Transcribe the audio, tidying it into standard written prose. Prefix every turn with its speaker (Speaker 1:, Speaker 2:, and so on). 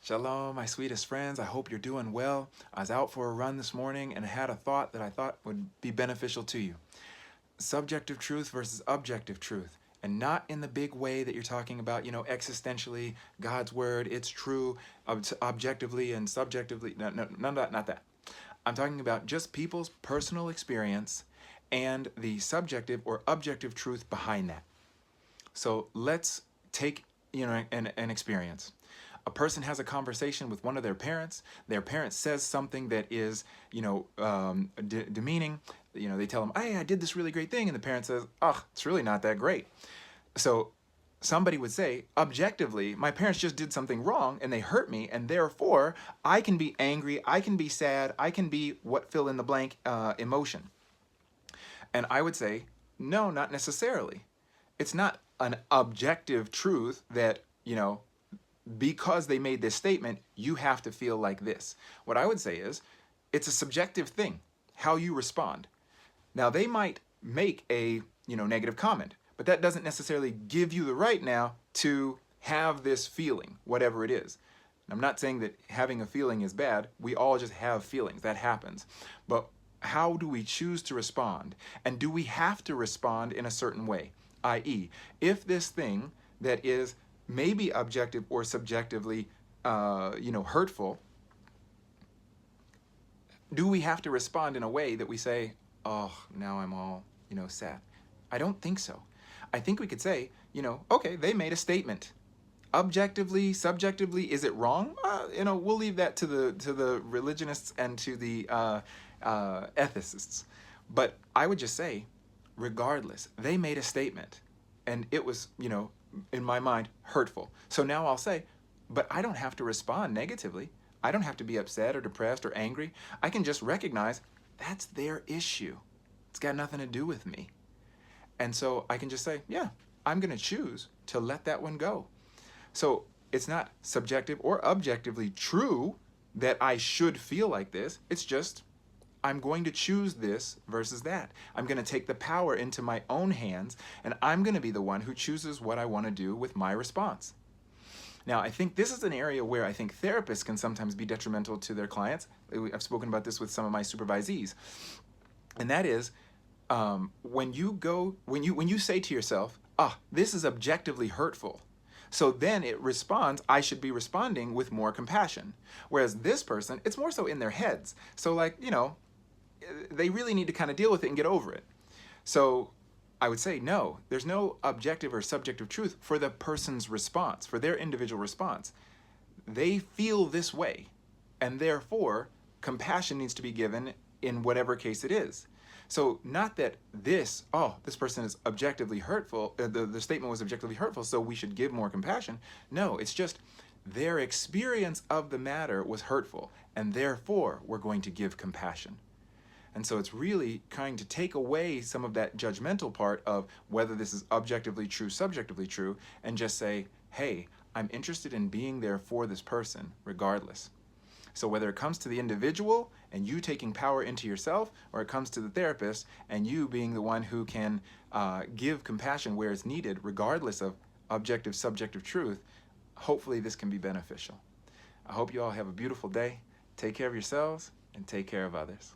Speaker 1: Shalom, my sweetest friends. I hope you're doing well. I was out for a run this morning and I had a thought that I thought would be beneficial to you. Subjective truth versus objective truth. And not in the big way that you're talking about, existentially, God's word, it's true, objectively and subjectively. No, no, none of that, not that. I'm talking about just people's personal experience and the subjective or objective truth behind that. So let's take, an experience. A person has a conversation with one of their parents says something that is, demeaning. They tell them, hey, I did this really great thing. And the parent says, oh, it's really not that great. So somebody would say, objectively, my parents just did something wrong and they hurt me. And therefore, I can be angry. I can be sad. I can be what fill in the blank emotion. And I would say, no, not necessarily. It's not an objective truth that, because they made this statement, you have to feel like this. What I would say is, it's a subjective thing, how you respond. Now, they might make a, negative comment, but that doesn't necessarily give you the right now to have this feeling, whatever it is. I'm not saying that having a feeling is bad. We all just have feelings. That happens. But how do we choose to respond? And do we have to respond in a certain way? I.e., if this thing that is maybe objective or subjectively, hurtful, do we have to respond in a way that we say, oh, now I'm all, sad? I don't think so. I think we could say, okay, they made a statement. Objectively, subjectively, is it wrong? We'll leave that to the religionists and to the ethicists. But I would just say, regardless, they made a statement, and it was, in my mind, hurtful. So now I'll say, but I don't have to respond negatively. I don't have to be upset or depressed or angry. I can just recognize that's their issue. It's got nothing to do with me. And so I can just say, yeah, I'm going to choose to let that one go. So it's not subjective or objectively true that I should feel like this. It's just I'm going to choose this versus that. I'm going to take the power into my own hands, and I'm going to be the one who chooses what I want to do with my response. Now, I think this is an area where I think therapists can sometimes be detrimental to their clients. I've spoken about this with some of my supervisees. And that is, when you say to yourself, this is objectively hurtful. So then it responds, I should be responding with more compassion. Whereas this person, it's more so in their heads. So they really need to kind of deal with it and get over it. So I would say, no, there's no objective or subjective truth for the person's response, for their individual response. They feel this way, and therefore, compassion needs to be given in whatever case it is. So not that this person is objectively hurtful, the statement was objectively hurtful, so we should give more compassion. No, it's just their experience of the matter was hurtful, and therefore we're going to give compassion. And so it's really trying to take away some of that judgmental part of whether this is objectively true, subjectively true, and just say, hey, I'm interested in being there for this person regardless. So whether it comes to the individual and you taking power into yourself, or it comes to the therapist and you being the one who can give compassion where it's needed, regardless of objective, subjective truth, hopefully this can be beneficial. I hope you all have a beautiful day. Take care of yourselves and take care of others.